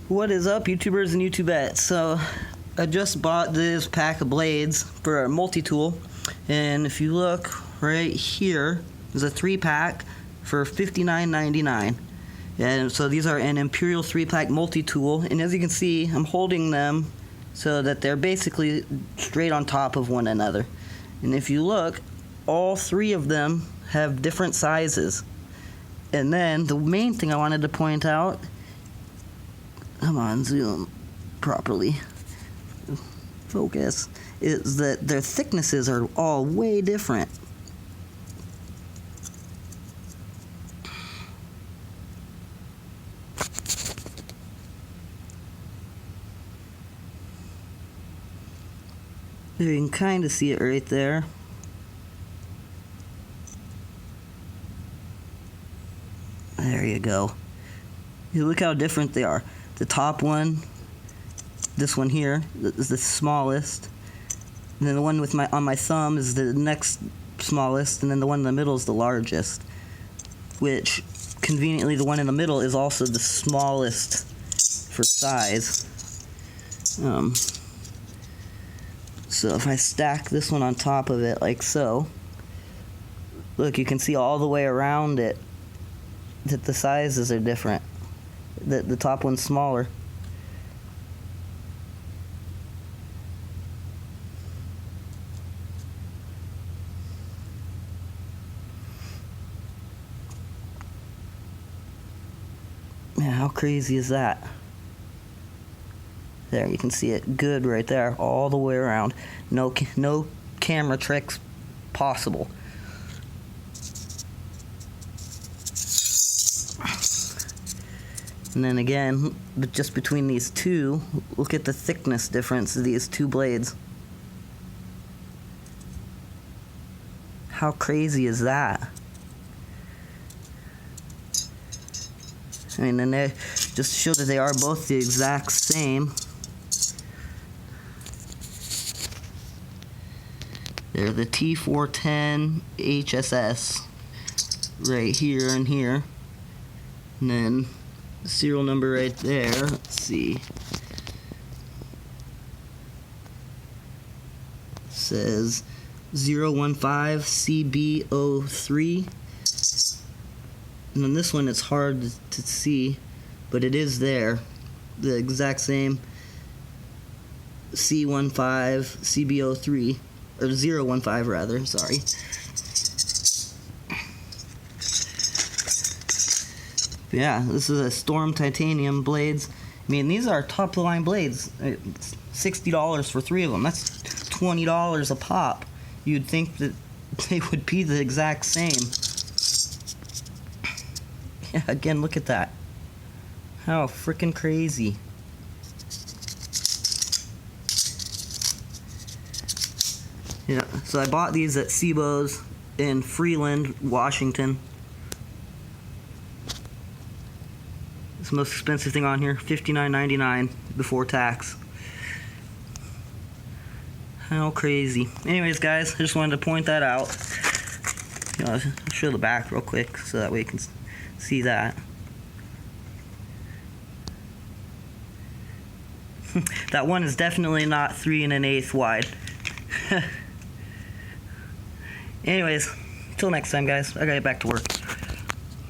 What is up, YouTubers and YouTubettes? So I just bought this pack of blades for a multi-tool, and if you look right here, there's a 3-pack for $59.99. And so these are an Imperial 3-pack multi-tool, and as you can see, I'm holding them so that they're basically straight on top of one another. And if you look, all 3 of them have different sizes. And then the main thing I wanted to point out, come on, zoom properly, focus, is that their thicknesses are all way different. You can kind of see it right there. There you go. You look how different they are. The top one, this one here, is the smallest. And then the one with on my thumb is the next smallest, and then the one in the middle is the largest. Which, conveniently, the one in the middle is also the smallest for size. So if I stack this one on top of it like so, look, you can see all the way around it that the sizes are different. The top one's smaller. Yeah, how crazy is that? There, you can see it good right there, all the way around. No camera tricks possible. And then again, just between these two, look at the thickness difference of these 2 blades. How crazy is that? I mean, and they just to show that they are both the exact same. They're the T410 HSS right here and here. And then the serial number right there, let's see, says 015CB03. And then this one, it's hard to see, but it is there. The exact same C15 CB03, or 015 rather, sorry. But yeah, this is a Storm Titanium blades. I mean, these are top of the line blades. It's $60 for 3 of them. That's $20 a pop. You'd think that they would be the exact same. Yeah, again, look at that. How freaking crazy. Yeah, so I bought these at Seabo's in Freeland, Washington. It's the most expensive thing on here, $59.99 before tax. How crazy. Anyways, guys, I just wanted to point that out. You know, I'll show the back real quick so that way you can see that. That one is definitely not 3 1/8 wide. Anyways, till next time, guys. I gotta get back to work.